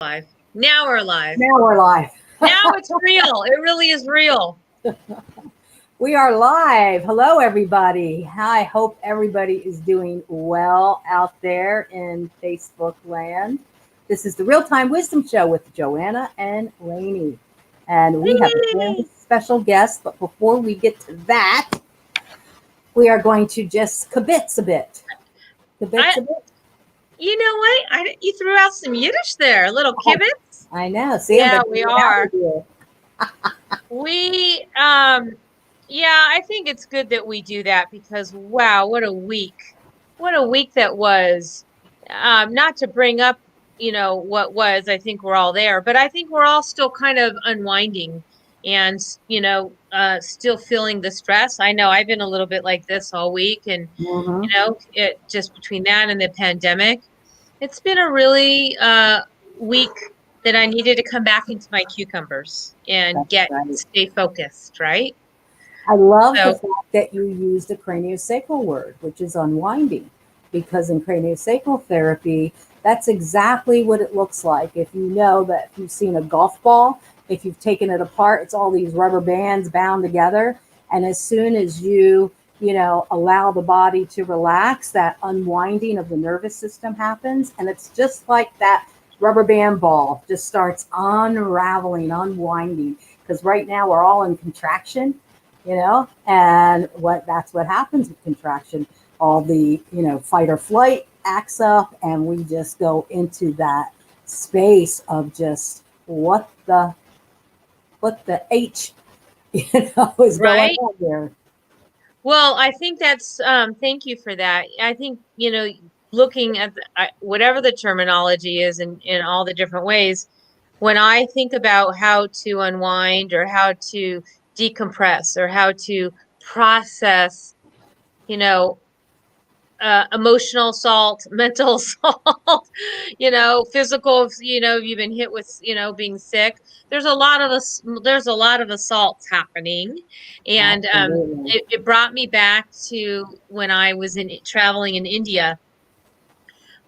Live. Now we're live. Now we're live. Now it's real. It really is real. We are live. Hello, everybody. I hope everybody is doing well out there in Facebook land. This is the Real Time Wisdom Show with Joanna and Lainie. And we have a very special guest. But before we get to that, we are going to just kibitz a bit. Kibitz a bit. You know what? You threw out some Yiddish there, a little kibitz. I know. See, yeah, we are. I think it's good that we do that because, wow, what a week. What a week that was. Not to bring up, what was, I think we're all there, but I think we're all still kind of unwinding and, still feeling the stress. I know I've been a little bit like this all week and, it just between that and the pandemic, it's been a really week that I needed to come back into my cucumbers and stay focused, right? I love the fact that you used a craniosacral word, which is unwinding, because in craniosacral therapy, that's exactly what it looks like. If you know that if you've seen a golf ball, if you've taken it apart, it's all these rubber bands bound together. And as soon as you allow the body to relax, that unwinding of the nervous system happens. And it's just like that rubber band ball just starts unraveling, unwinding, because right now we're all in contraction, and that's what happens with contraction. All the, fight or flight acts up, and we just go into that space of just what the H, is going on there. Well, I think that's, thank you for that. I think, looking at whatever the terminology is in all the different ways, when I think about how to unwind or how to decompress or how to process, emotional assault, mental assault, physical, you've been hit with, being sick. There's a lot of assaults happening. And it brought me back to when I was traveling in India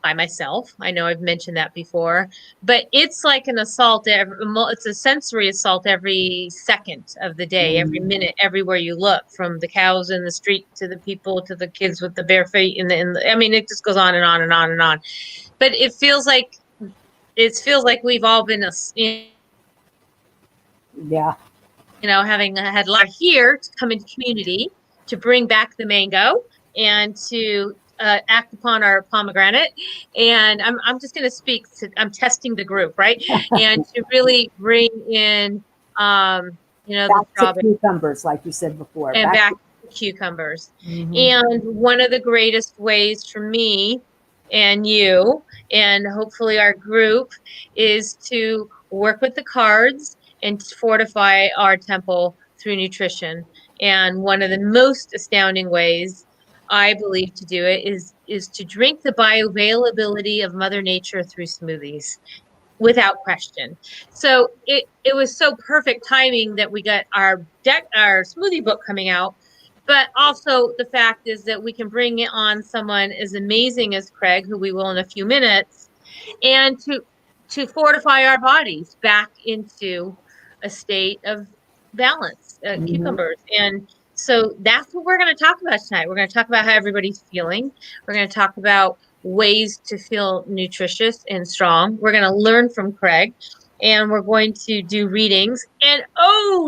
by myself. I know I've mentioned that before, but it's like an assault. It's a sensory assault every second of the day, every minute, everywhere you look, from the cows in the street to the people to the kids with the bare feet. I mean, it just goes on and on and on and on. But it feels like we've all been having had a lot here to come into community to bring back the mango and to act upon our pomegranate. And I'm just going to speak to, I'm testing the group, right? And to really bring in, the cucumbers, like you said before. And back to cucumbers. And one of the greatest ways for me and you, and hopefully our group, is to work with the cards and fortify our temple through nutrition. And one of the most astounding ways I believe to do it is to drink the bioavailability of Mother Nature through smoothies, without question. So it was so perfect timing that we got our smoothie book coming out, but also the fact is that we can bring it on someone as amazing as Craig, who we will in a few minutes, and to fortify our bodies back into a state of balance, cucumbers. And so that's what we're going to talk about tonight. We're going to talk about how everybody's feeling. We're going to talk about ways to feel nutritious and strong. We're going to learn from Craig, and we're going to do readings. And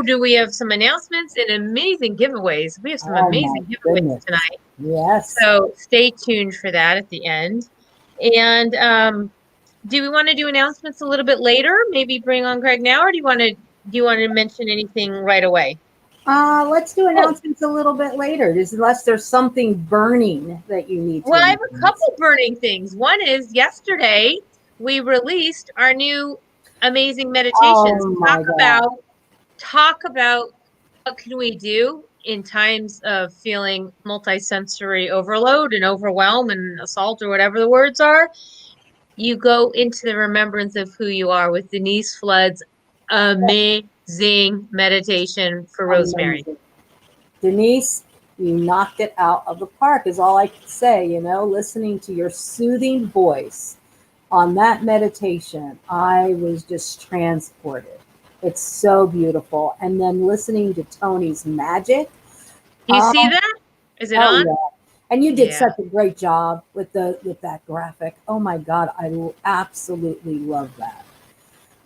do we have some announcements and amazing giveaways? We have some amazing giveaways tonight. Yes. So stay tuned for that at the end. And do we want to do announcements a little bit later? Maybe bring on Craig now, or do you want to mention anything right away? Let's do announcements a little bit later, unless there's something burning that you need to. Well, I have a couple burning things. One is yesterday we released our new amazing meditations. Talk about what can we do in times of feeling multisensory overload and overwhelm and assault, or whatever the words are. You go into the remembrance of who you are with Denise Flood's amazing meditation for Rosemary. Denise, you knocked it out of the park, is all I can say. Listening to your soothing voice on that meditation, I was just transported. It's so beautiful. And then listening to Tony's magic. You see that? Is it Oh on? yeah. And you did Yeah. such a great job with that graphic. Oh my God, I absolutely love that.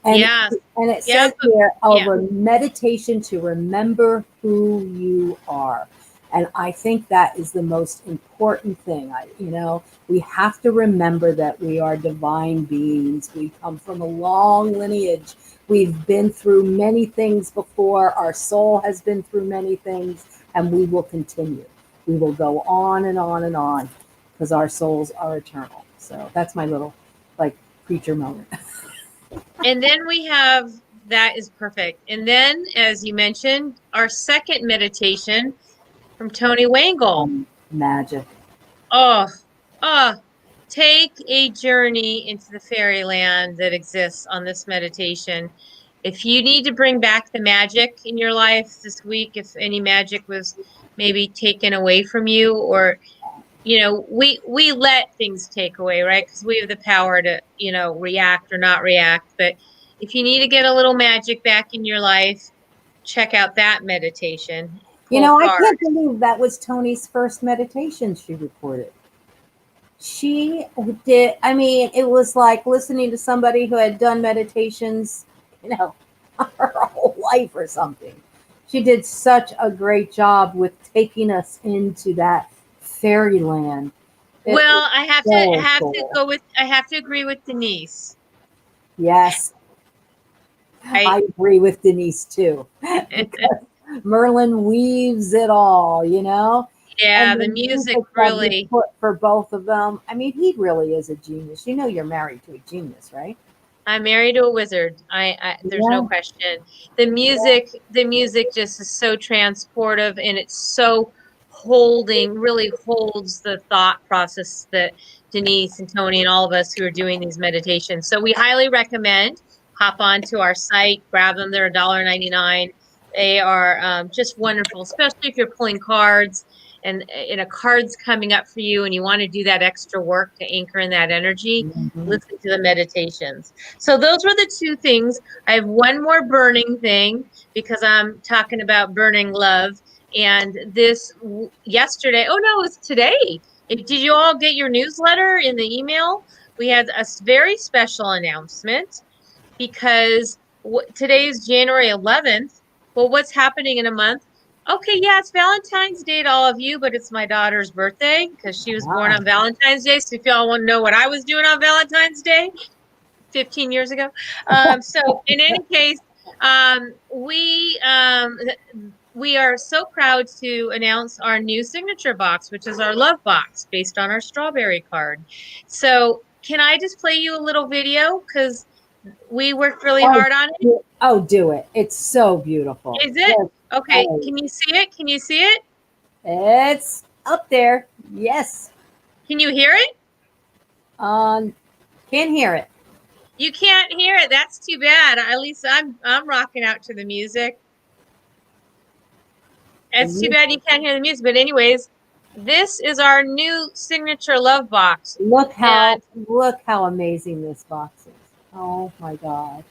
And Yeah. and it Yeah. says here Yeah. over meditation to remember who you are. And I think that is the most important thing. We have to remember that we are divine beings. We come from a long lineage. We've been through many things before. Our soul has been through many things, and we will continue. We will go on and on and on because our souls are eternal. So that's my little like preacher moment. And then we have, that is perfect. And then, as you mentioned, our second meditation from Tony Wengel. Magic. Oh, oh, take a journey into the fairyland that exists on this meditation. If you need to bring back the magic in your life this week, if any magic was maybe taken away from you, or we let things take away, right? Because we have the power to react or not react. But if you need to get a little magic back in your life, check out that meditation. Pull a I card. can't believe that was Tony's first meditation she recorded. She did, I mean, it was like listening to somebody who had done meditations, her whole life or something. She did such a great job with taking us into that fairyland. Well, I have to So cool. I have to agree with Denise. Yes, I I agree with Denise too. Because Merlin weaves it all. Yeah, And the the music music that he really. put for both of them. I mean, he really is a genius. You're married to a genius, right? I'm married to a wizard. There's no Yeah. question. The music just is so transportive, and it's so really holds the thought process that Denise and Tony and all of us who are doing these meditations. So we highly recommend hop onto our site, grab them. They're $1.99. They are just wonderful, especially if you're pulling cards and a card's coming up for you and you want to do that extra work to anchor in that energy. Mhm. Listen to the meditations. So those were the two things. I have one more burning thing because I'm talking about burning love. And yesterday, oh no, it's today. Did you all get your newsletter in the email? We had a very special announcement because today is January 11th. Well, what's happening in a month? Okay, yeah, it's Valentine's Day to all of you, but it's my daughter's birthday because she was born Wow. on Valentine's Day. So if y'all want to know what I was doing on Valentine's Day, 15 years ago. So in any case, we are so proud to announce our new signature box, which is our love box based on our strawberry card. So can I just play you a little video? Because we worked really Oh, hard on it. do it. It's so beautiful. Is it? Okay. Can you see it? Can you see it? It's up there. Yes. Can you hear it? Um, can't hear it. You can't hear it. That's too bad. At least I'm rocking out to the music. It's too bad you can't hear the music. But anyways, this is our new signature love box. Look And how amazing this box is. Oh my God.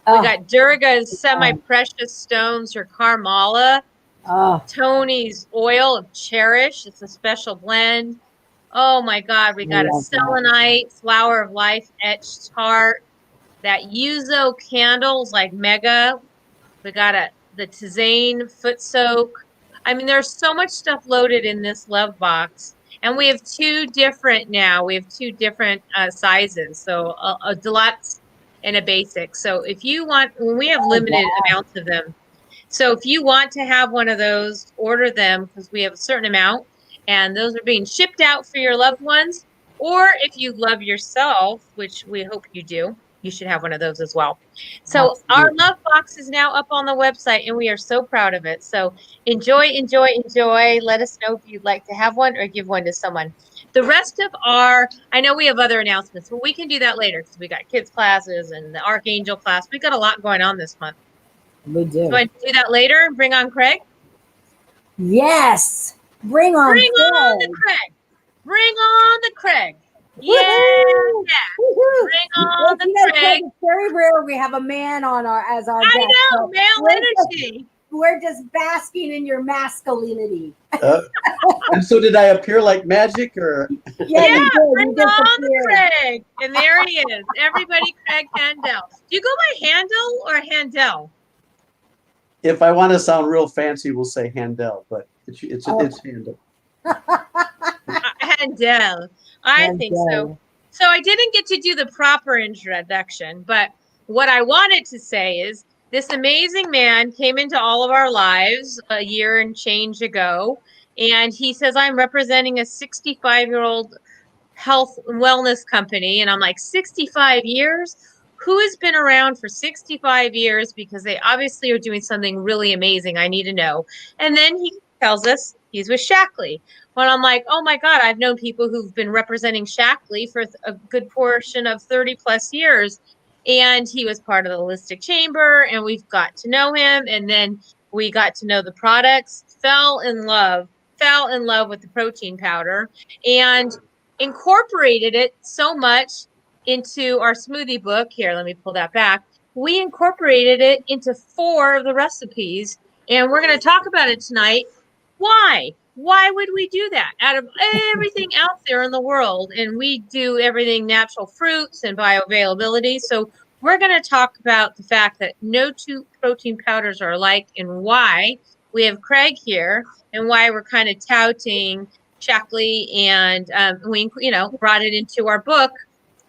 we Oh, got Durga's semi-precious stones, her Karmala, oh, Tony's oil of cherish. It's a special blend. Oh my God, we I got a love that. selenite, flower of life etched heart. That Yuzo candles like mega. We got the Tizane foot soak. I mean, there's so much stuff loaded in this love box. And we have two different now. We have two different sizes. So a deluxe and a basic. So if you want, when we have Oh, limited wow. amounts of them. So if you want to have one of those, order them because we have a certain amount and those are being shipped out for your loved ones. Or if you love yourself, which we hope you do, you should have one of those as well. So our Absolutely. love box is now up on the website and we are so proud of it. So enjoy, enjoy, enjoy. Let us know if you'd like to have one or give one to someone. The rest of I know we have other announcements, but we can do that later because we got kids classes and the Archangel class. We got a lot going on this month. We Do do. I do that later and bring on Craig? Yes. Bring on Bring on the Craig. Craig. Bring on the Craig. Yeah. Woohoo! Woohoo! Bring on Well, the you know, Craig, Craig. it's very rare we have a man on our as our I guest. know, So male energy. we're just basking in your masculinity. Uh, and so did I appear like magic or? Yeah, Yeah, you did. bring You on the disappeared. Craig. And there he is. Everybody, Craig Handel. Do you go by Handel or Handel? If I want to sound real fancy, we'll say Handel, but Oh, it's Handel. Handel. I and think so. So I didn't get to do the proper introduction, but what I wanted to say is this amazing man came into all of our lives a year and change ago, and he says, I'm representing a 65-year-old health and wellness company. And I'm like, 65 years? Who has been around for 65 years? Because they obviously are doing something really amazing. I need to know. And then he tells us he's with Shaklee. When I'm like, oh my God, I've known people who've been representing Shaklee for a good portion of 30 plus years. And he was part of the holistic chamber, and we've got to know him. And then we got to know the products, fell in love with the protein powder, and incorporated it so much into our smoothie book. Here, let me pull that back. We incorporated it into 4 of the recipes, and we're going to talk about it tonight. Why? Why would we do that? Out of everything out there in the world, and we do everything natural fruits and bioavailability. So we're going to talk about the fact that no 2 protein powders are alike, and why we have Craig here, and why we're kind of touting Shaklee, and we, brought it into our book,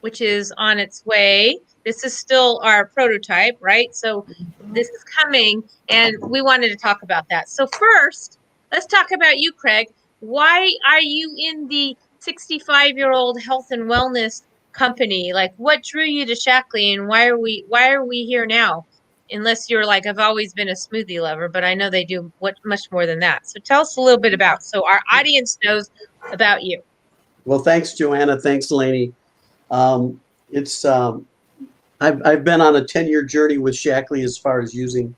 which is on its way. This is still our prototype, right? So this is coming, and we wanted to talk about that. So first, let's talk about you, Craig. Why are you in the 65-year-old health and wellness company? Like, what drew you to Shaklee, and why are we here now? Unless you're like, I've always been a smoothie lover, but I know they do much more than that. So tell us a little bit about, so our audience knows about you. Well, thanks, Joanna. Thanks, Lainie. It's I've been on a 10-year journey with Shaklee as far as using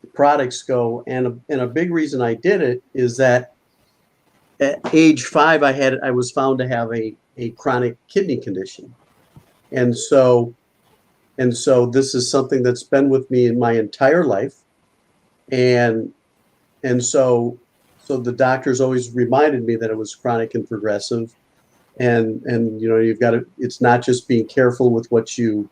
the products go, and a big reason I did it is that at age 5 I was found to have a chronic kidney condition, and so this is something that's been with me in my entire life, and so the doctors always reminded me that it was chronic and progressive, and you've got to, it's not just being careful with what you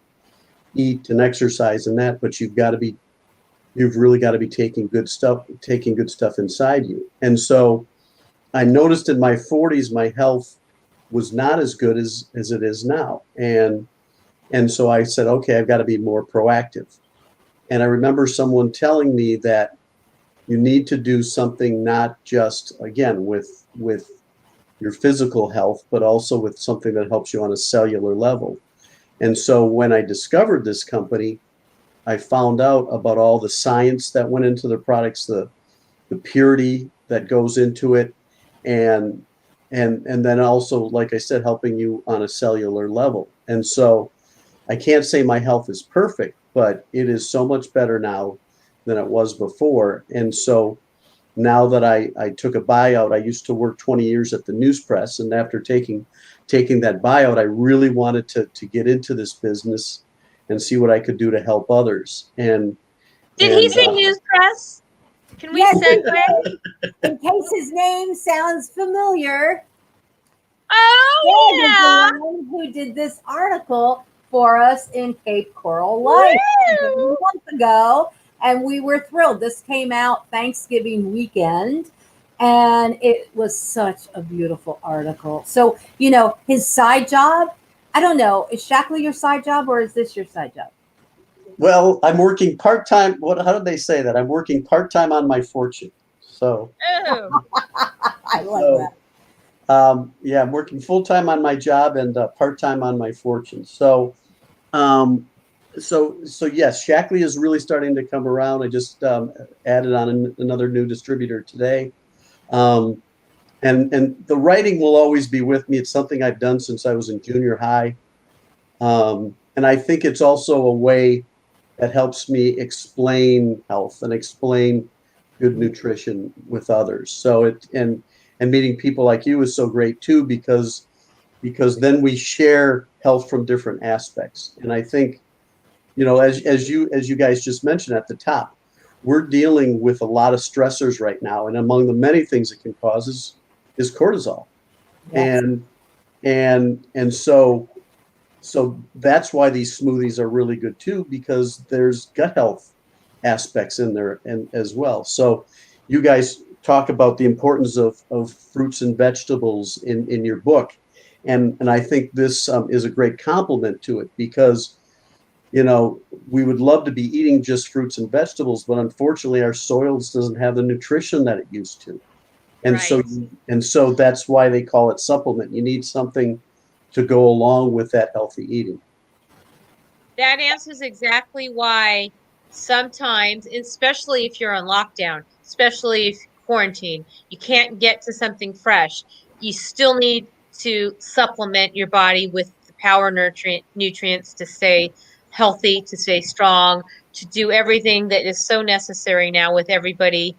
eat and exercise and that, but you've really got to be taking good stuff inside you. And so I noticed in my 40s my health was not as good as it is now, and so I said, okay, I've got to be more proactive. And I remember someone telling me that you need to do something not just, again, with your physical health, but also with something that helps you on a cellular level. And so when I discovered this company, I found out about all the science that went into the products, the purity that goes into it, and then also, like I said, helping you on a cellular level. And so I can't say my health is perfect, but it is so much better now than it was before. And so now that I took a buyout, I used to work 20 years at the news press, and after taking that buyout, I really wanted to get into this business and see what I could do to help others. Did he say news press? Can we segue? In case his name sounds familiar, Oh, yeah. the one who did this article for us in Cape Coral Life a month ago, and we were thrilled. This came out Thanksgiving weekend, and it was such a beautiful article. So, his side job, I don't know, is Shaklee your side job, or is this your side job? Well, I'm working part-time. How did they say that? I'm working part-time on my fortune. So I love that. Yeah, I'm working full-time on my job and part-time on my fortune. So yes, Shaklee is really starting to come around. I just added on another new distributor today. And the writing will always be with me. It's something I've done since I was in junior high. And I think it's also a way that helps me explain health and explain good nutrition with others. So and meeting people like you is so great too, because because then we share health from different aspects. And I think, as you guys just mentioned at the top, we're dealing with a lot of stressors right now, and among the many things it can cause is cortisol. Yes. And so that's why these smoothies are really good too, because there's gut health aspects in there and as well. So you guys talk about the importance of fruits and vegetables in your book. And I think this is a great complement to it, because we would love to be eating just fruits and vegetables, but unfortunately our soils doesn't have the nutrition that it used to. And so Right. and so that's why they call it supplement. You need something to go along with that healthy eating. That answers exactly why sometimes, especially if you're on lockdown, especially if quarantine, you can't get to something fresh. You still need to supplement your body with the power nutrients to stay healthy, to stay strong, to do everything that is so necessary now with everybody,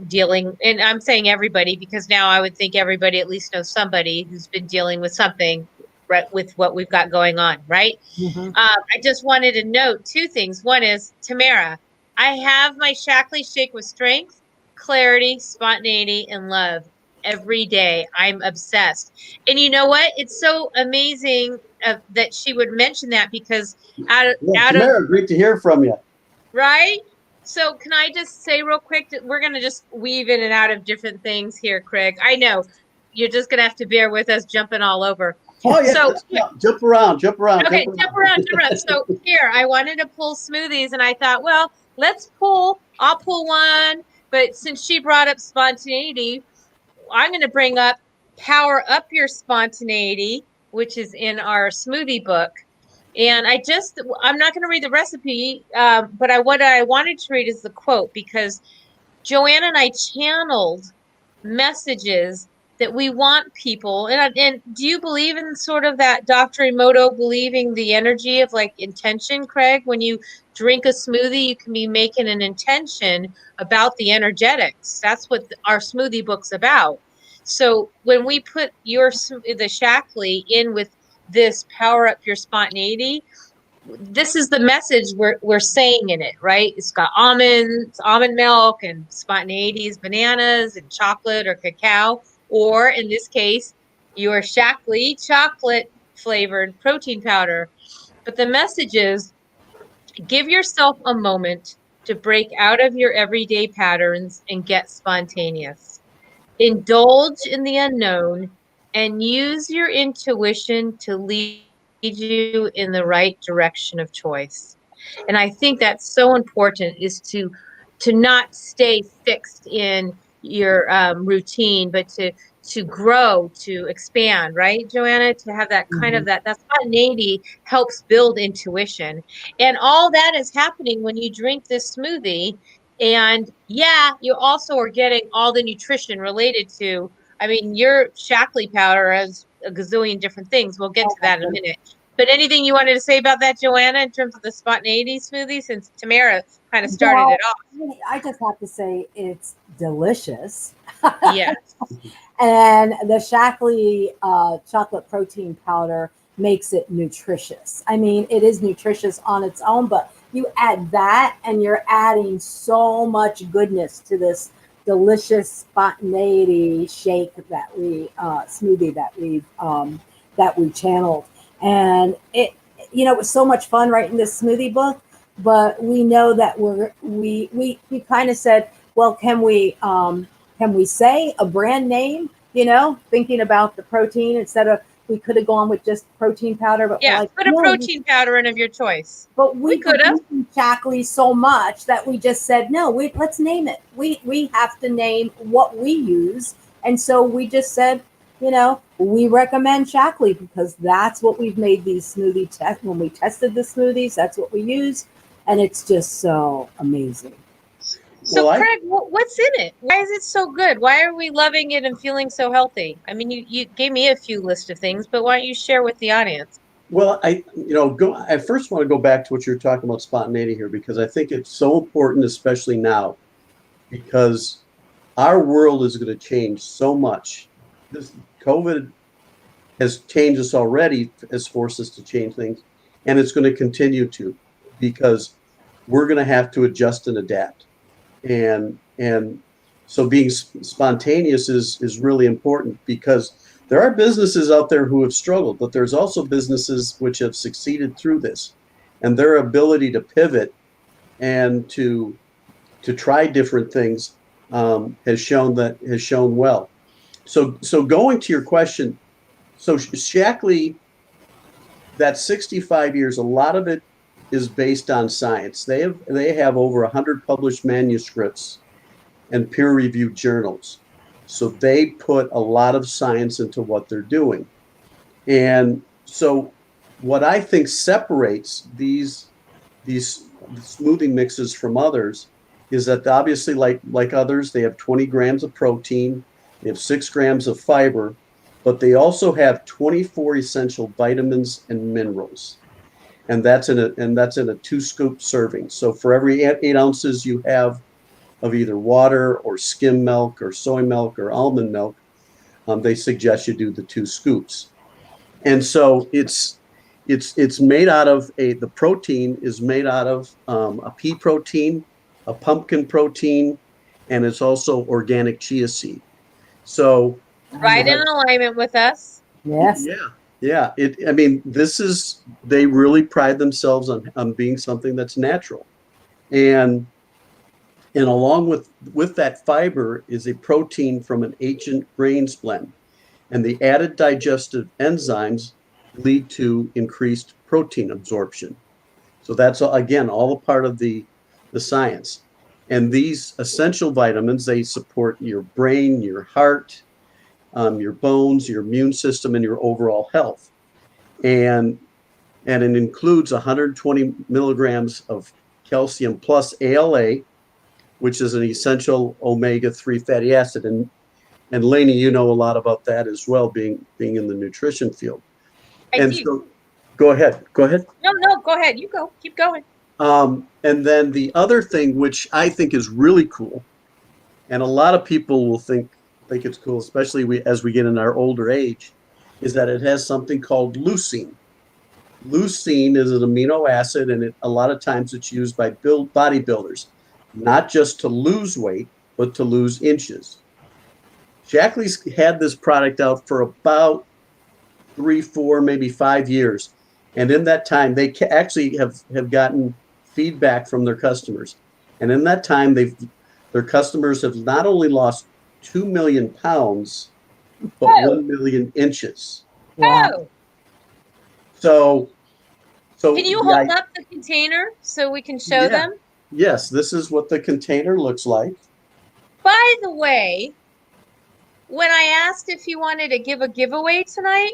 dealing. And I'm saying everybody because now I would think everybody at least knows somebody who's been dealing with something, right, with what we've got going on, right? Mhm. I just wanted to note two things. One is, Tamara, I have my Shaklee shake with strength, clarity, spontaneity, and love every day. I'm obsessed. And you know what? It's so amazing that she would mention that, because Yeah, out of Tamara, great to hear from you. right. So can I just say real quick that we're gonna just weave in and out of different things here, Craig. I know you're just gonna have to bear with us jumping all over. Oh yeah, So let's jump around, jump around, okay, jump jump around. around, jump around. So here, I wanted to pull smoothies, and I thought, well, I'll pull one. But since she brought up spontaneity, I'm going to bring up Power Up Your Spontaneity, which is in our smoothie book. And I'm not going to read the recipe, but what I wanted to read is the quote, because Joanna and I channeled messages that we want people. And do you believe in sort of that Dr. Emoto believing the energy of like intention, Craig? When you drink a smoothie, you can be making an intention about the energetics. That's what our smoothie book's about. So when we put the Shaklee in with this power up your spontaneity, this is the message we're saying in it, right? It's got almond milk, and spontaneities, bananas, and chocolate or cacao, or in this case, your Shaklee chocolate flavored protein powder. But the message is, give yourself a moment to break out of your everyday patterns and get spontaneous. Indulge in the unknown and use your intuition to lead you in the right direction of choice. And I think that's so important, is to not stay fixed in your routine, but to grow, to expand, right, Joanna? To have that kind of Mhm. that spontaneity helps build intuition. And all that is happening when you drink this smoothie. And yeah, you also are getting all the nutrition related to, I mean, your Shaklee powder has a gazillion different things. We'll get Oh to my that in a goodness. minute. But anything you wanted to say about that, Joanna, in terms of the spontaneity smoothie, since Tamara kind of started it Well, off? I just have to say it's delicious. Yes. And the Shaklee chocolate protein powder makes it nutritious. I mean, it is nutritious on its own, but you add that and you're adding so much goodness to this delicious spontaneity shake that smoothie that we channeled. And it was so much fun writing this smoothie book, but we know that we kind of said, well, can we say a brand name, thinking about the protein instead of, we could have gone with just protein powder, but we're Yeah. like, Put a no, protein powder in of your choice. but We we could have. believe in Shaklee so much that we just said, no, let's name it. We have to name what we use. And so we just said, we recommend Shaklee because that's what we've made these smoothie tests. When we tested the smoothies, that's what we used. And it's just so amazing. So, Well, Craig, what's in it? Why is it so good? Why are we loving it and feeling so healthy? I mean, you gave me a few list of things, but why don't you share with the audience? I first want to go back to what you're talking about spontaneity here, because I think it's so important, especially now, because our world is going to change so much. This COVID has changed us already, has forced us to change things, and it's going to continue to, because we're going to have to adjust and adapt. And so being spontaneous is really important, because there are businesses out there who have struggled, but there's also businesses which have succeeded through this, and their ability to pivot and to try different things has shown well. So going to your question, so Shaklee, that 65 years, a lot of it is based on science. They have over 100 published manuscripts and peer-reviewed journals. So they put a lot of science into what they're doing. And so what I think separates these smoothie mixes from others is that obviously, like others, they have 20 grams of protein, they have 6 grams of fiber, but they also have 24 essential vitamins and minerals. And that's in a 2-scoop serving. So for every 8 ounces you have of either water or skim milk or soy milk or almond milk, they suggest you do the 2 scoops. And so it's made out of the protein is made out of a pea protein, a pumpkin protein, and it's also organic chia seed. So right in alignment with us. Yes. Yeah. I mean, they really pride themselves on being something that's natural. And along with that fiber is a protein from an ancient grains blend. And the added digestive enzymes lead to increased protein absorption. So that's, again, all a part of the science. And these essential vitamins, they support your brain, your heart, your bones, your immune system, and your overall health. And it includes 120 milligrams of calcium plus ALA, which is an essential omega-3 fatty acid. And Lainie, you know a lot about that as well, being in the nutrition field. I do. So, go ahead. No, go ahead. You go. Keep going. And then the other thing, which I think is really cool, and a lot of people will think it's cool, especially as we get in our older age, is that it has something called leucine. Leucine is an amino acid, and a lot of times it's used by bodybuilders, not just to lose weight, but to lose inches. Shaklee's had this product out for about 3, 4, maybe 5 years. And in that time, they actually have gotten feedback from their customers. And in that time, their customers have not only lost 2 million pounds, but 1 million inches. Wow. So can you hold up the container so we can show them? Yes, this is what the container looks like. By the way, when I asked if he wanted to give a giveaway tonight,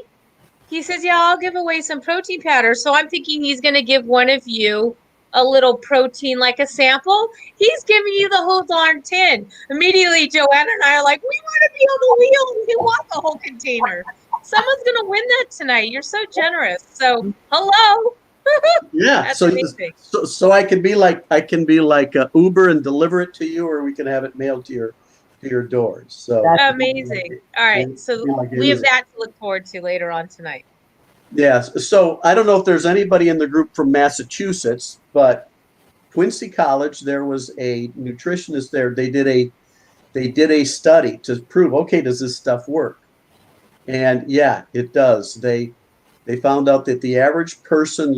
he says, yeah, I'll give away some protein powder. So I'm thinking he's going to give one of you a little protein, like a sample. He's giving you the whole darn tin. Immediately, Joanna and I are like, we want to be on the wheel. We want the whole container. Someone's going to win that tonight. You're so generous. So, hello. Yeah. That's so, amazing. so I can be like Uber and deliver it to you, or we can have it mailed to your doors. So That's amazing. All right. So we have that to look forward to later on tonight. Yes. So I don't know if there's anybody in the group from Massachusetts, but Quincy College, there was a nutritionist there. They did a study to prove, okay, does this stuff work? And yeah, it does. They found out that the average person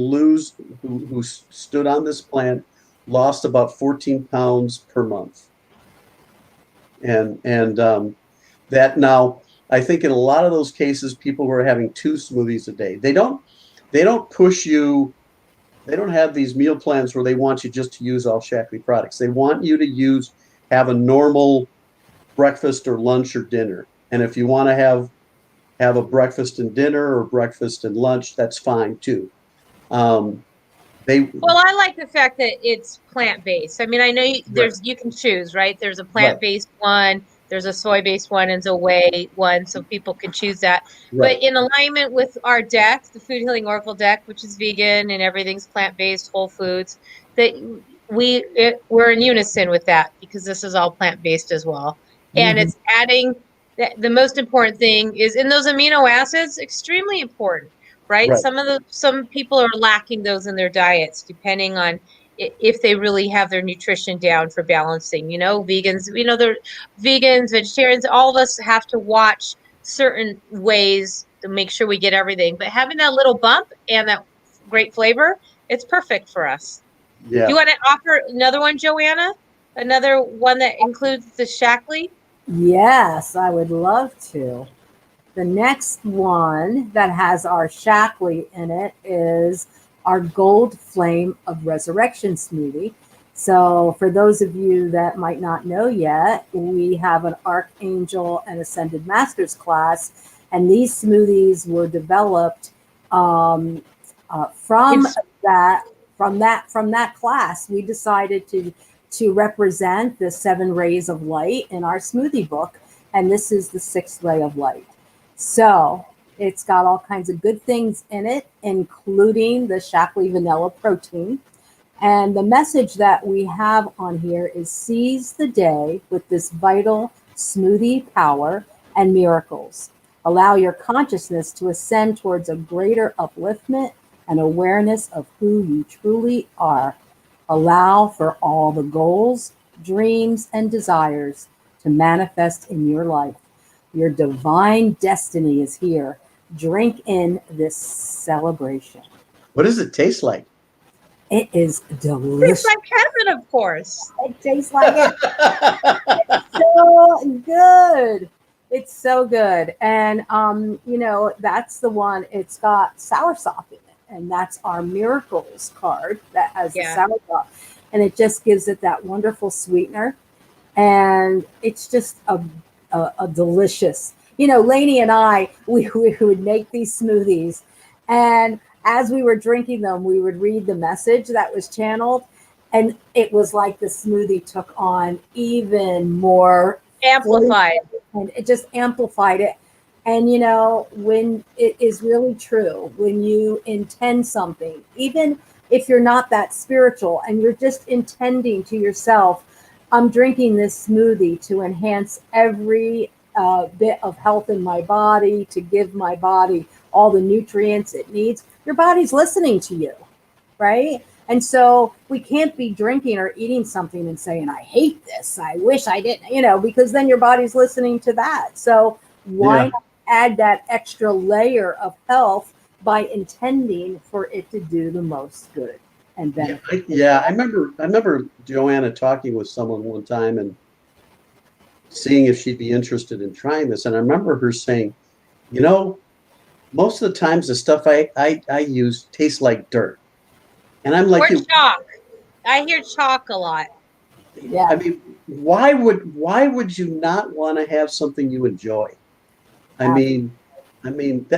who stood on this plan lost about 14 pounds per month. And that now, I think in a lot of those cases, people were having 2 smoothies a day. They don't push you. They don't have these meal plans where they want you just to use all Shaklee products. They want you to have a normal breakfast or lunch or dinner. And if you want to have a breakfast and dinner or breakfast and lunch, that's fine too. Well, I like the fact that it's plant-based. I mean, I know you can choose, right? There's a plant-based one, there's a soy-based one, and a whey one, so people can choose that. Right. But in alignment with our deck, the Food Healing Oracle deck, which is vegan and everything's plant-based, whole foods, that we're in unison with that, because this is all plant-based as well. And it's adding the most important thing is in those amino acids, extremely important, right? Right. Some people are lacking those in their diets, depending on if they really have their nutrition down for balancing. Vegans, they're vegans, vegetarians, all of us have to watch certain ways to make sure we get everything. But having that little bump and that great flavor, it's perfect for us. Do Yeah. you want to offer another one, Joanna? Another one that includes the Shaklee? Yes, I would love to. The next one that has our Shaklee in it is our Gold Flame of Resurrection smoothie. So, for those of you that might not know yet, we have an Archangel and Ascended Masters class, and these smoothies were developed um, from It's that class. We decided to represent the 7 rays of light in our smoothie book, and this is the 6th ray of light. So it's got all kinds of good things in it, including the Shaklee vanilla protein. And the message that we have on here is seize the day with this vital smoothie power and miracles. Allow your consciousness to ascend towards a greater upliftment and awareness of who you truly are. Allow for all the goals, dreams, and desires to manifest in your life. Your divine destiny is here. Drink in this celebration. What does it taste like? It is tastes delicious. like heaven, of course. It tastes like it. So good. It's so good. And that's the one. It's got soursop in it. And that's our miracles card that has the soursop. And it just gives it that wonderful sweetener. And it's just a delicious. Lainie and I, we would make these smoothies, and as we were drinking them, we would read the message that was channeled, and it was like the smoothie took on even more amplified, and it just amplified it. And when it is really true, when you intend something, even if you're not that spiritual and you're just intending to yourself, I'm drinking this smoothie to enhance every bit of health in my body, to give my body all the nutrients it needs. Your body's listening to you, right? And so we can't be drinking or eating something and saying, I hate this, I wish I didn't, because then your body's listening to that. So why not add that extra layer of health by intending for it to do the most good and benefit? I remember Joanna talking with someone one time and seeing if she'd be interested in trying this. And I remember her saying, most of the times the stuff I use tastes like dirt. And I'm like, or chalk. I hear chalk a lot. Yeah. I mean, why would you not want to have something you enjoy? I mean,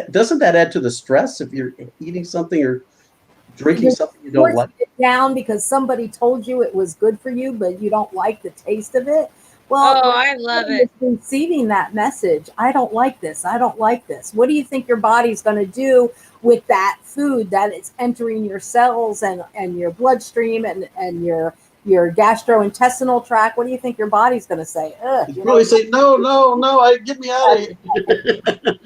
doesn't that add to the stress if you're eating something or drinking something you don't like? It down because somebody told you it was good for you, but you don't like the taste of it. Well, I love it. Receiving that message, I don't like this. I don't like this. What do you think your body's going to do with that food that it's entering your cells and your bloodstream and your gastrointestinal tract? What do you think your body's going to say? It's probably say, no, get me out of here.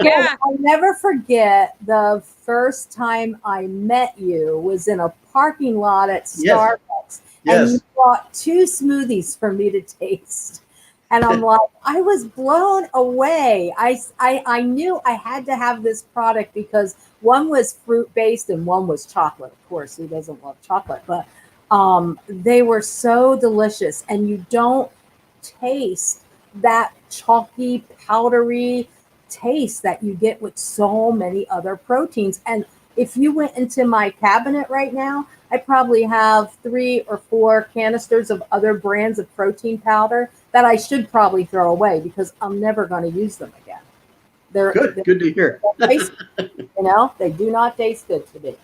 Yeah. I'll never forget the first time I met you was in a parking lot at Starbucks. And you brought 2 smoothies for me to taste. And I'm like, I was blown away. I knew I had to have this product because one was fruit-based and one was chocolate. Of course, who doesn't love chocolate? But they were so delicious. And you don't taste that chalky, powdery taste that you get with so many other proteins. And if you went into my cabinet right now, I probably have 3 or 4 canisters of other brands of protein powder that I should probably throw away because I'm never going to use them again. They're good to hear. They do not taste good to me.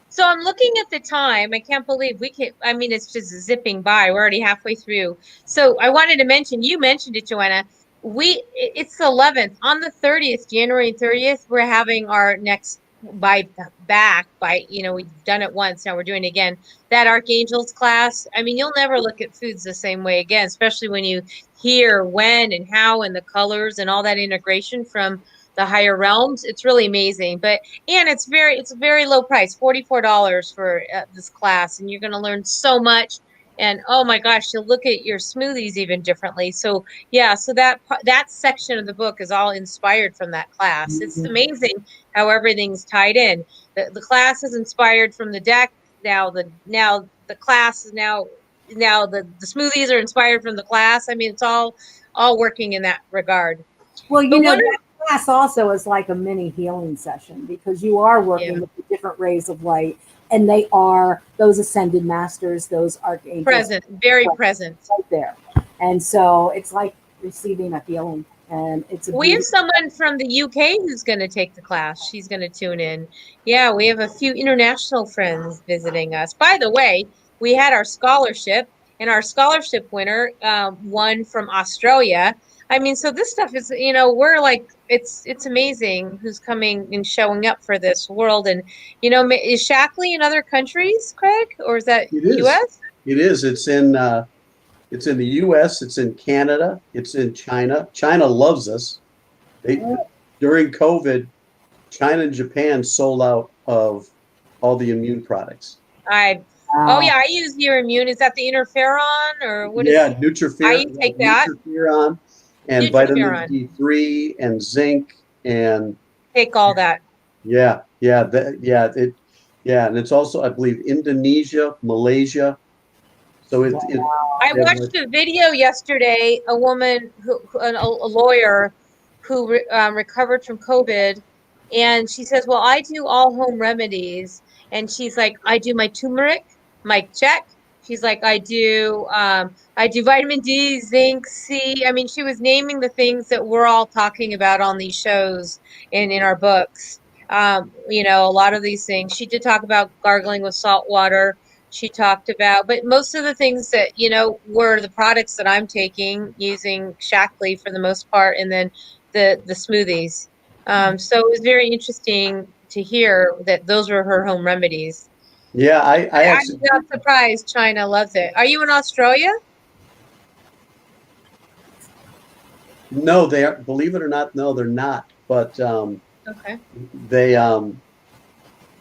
So I'm looking at the time. I can't believe it's just zipping by. We're already halfway through. So I wanted to mention, you mentioned it, Joanna. It's the 11th. On the 30th, January 30th, we're having our next we've done it once, now we're doing it again. That Archangels class, I mean, you'll never look at foods the same way again, especially when you hear when and how and the colors and all that integration from the higher realms. It's really amazing. And it's a very low price, $44 for this class, and you're going to learn so much. And oh my gosh, you'll look at your smoothies even differently. So yeah, so that section of the book is all inspired from that class. It's amazing how everything's tied in. The class is inspired from the deck. Now the class is now the smoothies are inspired from the class. I mean, it's all working in that regard. Well, But one that class also is like a mini healing session because you are working yeah, with the different rays of light, and they are those ascended masters, those archangels, present, very present. right there. And so it's like receiving a healing, and it's a We have beautiful. someone from the UK who's going to take the class. She's going to tune in. Yeah, we have a few international friends visiting us. By the way, we had our scholarship, and our scholarship winner won from Australia. I mean, so this stuff is, we're like, it's amazing who's coming and showing up for this world. And, is Shaklee in other countries, Craig, or is that It is. US? It is. It's in the U.S. It's in Canada. It's in China. China loves us. They During COVID, China and Japan sold out of all the immune products. Oh yeah, I use your immune. Is that the interferon or what is? Yeah, I take that. Nutriferon and vitamin Nutriferon. D3 and zinc and Take all that. and it's also, I believe, Indonesia, Malaysia. So I watched a video yesterday. A woman a lawyer who recovered from COVID, and she says, "Well, I do all home remedies." And she's like, "I do my turmeric, my check." She's like, I do vitamin D, zinc, C." I mean, she was naming the things that we're all talking about on these shows and in our books. A lot of these things. She did talk about gargling with salt water. She talked about, but most of the things that, were the products that I'm taking using Shaklee for the most part, and then the smoothies. So it was very interesting to hear that those were her home remedies. yeah, I I'm actually not surprised China loves it. Are you in Australia? no, they are, believe it or not, no, they're not. But Okay. they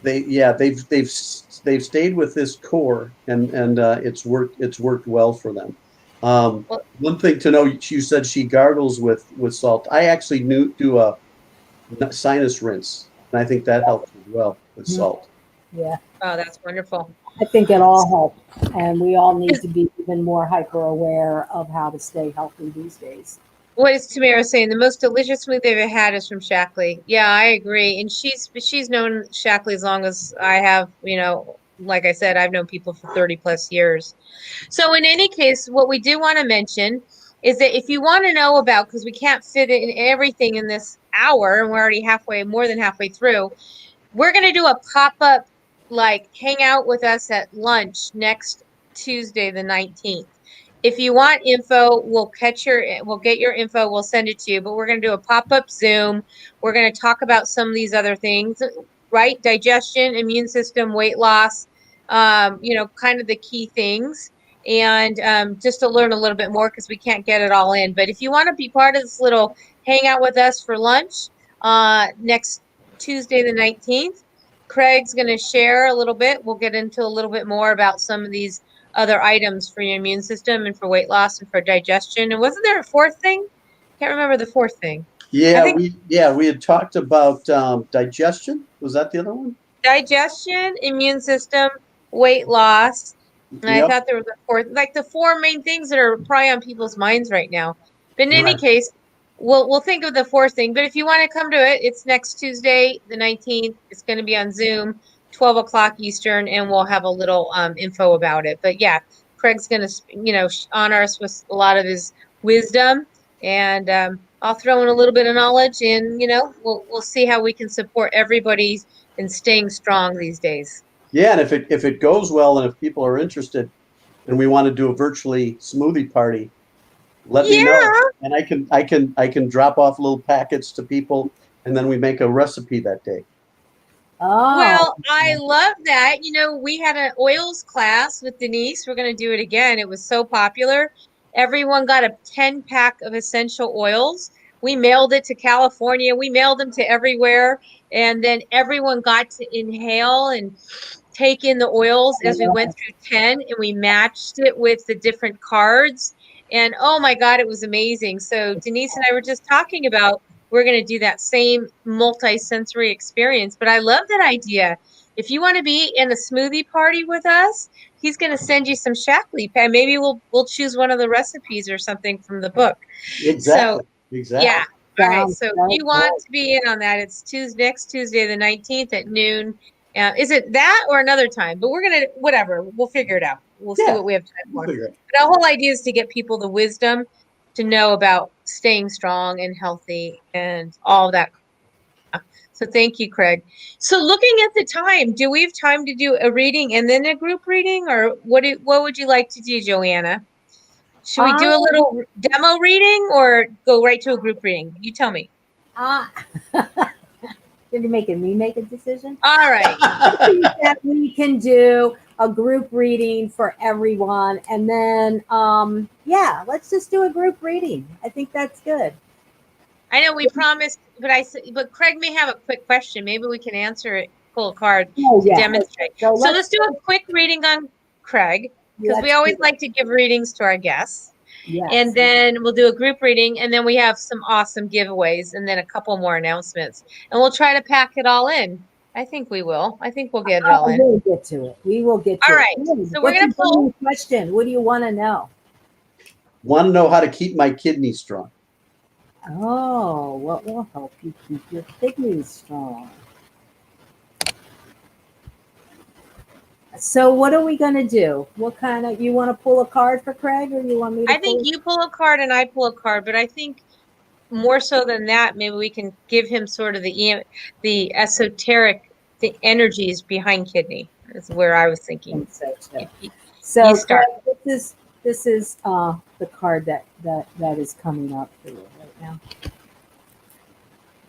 they've stayed with this core, and it's worked well for them. Well, One thing to know, you said she gargles with salt. I actually do a sinus rinse, and I think that helps as well with salt. Yeah, oh, that's wonderful. I think it all helps, and we all need to be even more hyper aware of how to stay healthy these days. What is Tamara saying? The most delicious smoothie I've ever had is from Shaklee. Yeah, I agree. And she's known Shaklee as long as I have, like I said, I've known people for 30 plus years. So in any case, what we do want to mention is that if you want to know about, because we can't fit in everything in this hour, and we're already more than halfway through, we're going to do a pop-up, like hang out with us at lunch next Tuesday, the 19th. If you want info, we'll get your info, we'll send it to you, but we're going to do a pop-up Zoom. We're going to talk about some of these other things, right? Digestion, immune system, weight loss, kind of the key things. And just to learn a little bit more, because we can't get it all in. But if you want to be part of this little hangout with us for lunch next Tuesday, the 19th, Craig's going to share a little bit. We'll get into a little bit more about some of these other items for your immune system and for weight loss and for digestion. And wasn't there a fourth thing? Can't remember the fourth thing. I Yeah, think we had talked about digestion. Was that the other one? digestion, immune system, weight loss. And I Yep. thought there was a fourth, like the four main things that are probably on people's minds right now. But in any Right. case, we'll think of the fourth thing. But if you want to come to it, it's next Tuesday, the 19th. It's going to be on Zoom, 12 o'clock Eastern, and we'll have a little info about it. But yeah, Craig's going to, honor us with a lot of his wisdom, and I'll throw in a little bit of knowledge, and we'll see how we can support everybody in staying strong these days. Yeah, and if it goes well, and if people are interested, and we want to do a virtually smoothie party, let me know, Yeah. and I can drop off little packets to people, and then we make a recipe that day. Well, Oh, I love that. You know, we had an oils class with Denise. We're going to do it again. It was so popular. Everyone got a 10-pack of essential oils. We mailed it to California. We mailed them to everywhere. And then everyone got to inhale and take in the oils as we went through 10, and we matched it with the different cards. And oh my God, it was amazing. So Denise and I were just talking about we're going to do that same multi-sensory experience. But I love that idea. If you want to be in a smoothie party with us, he's going to send you some Shaklee. Maybe we'll choose one of the recipes or something from the book. So Exactly. Exactly. yeah. All right. sounds So if so you want to be in on that, it's next Tuesday, the 19th at noon. Is it that or another time? But we're gonna whatever. We'll figure it out. We'll see Yeah. what we have time We'll for. figure it But our whole idea is to get people the wisdom to know about staying strong and healthy and all that. So thank you, Craig. So looking at the time, do we have time to do a reading and then a group reading, or what would you like to do, Joanna? Should we do a little demo reading or go right to a group reading? You tell me. uh, you're making me make a decision. All right. I think that we can do a group reading for everyone, and then yeah, let's just do a group reading. I think that's good. I know we promised, but Craig may have a quick question. Maybe we can answer it, pull a card Oh to yeah. demonstrate. So So let's do a quick reading on Craig, because we let's always do like to give readings to our guests. yes. And then we'll do a group reading, and then we have some awesome giveaways, and then a couple more announcements. And we'll try to pack it all in. I think we will. I think we'll get it all in. We'll get to it. We will get to All it. right. So we're What's going to your pull. question? What do you want to know? Want to know how to keep my kidneys strong? Oh, what will help you keep your kidneys strong? So what are we going to do? What kind of, you want to pull a card for Craig, or you want me to I think you pull a card and I pull a card, but I think more so than that, maybe we can give him sort of the esoteric, the energies behind kidney is where I was thinking. So, too. You So start. Craig, this is the card that is coming up for you right now.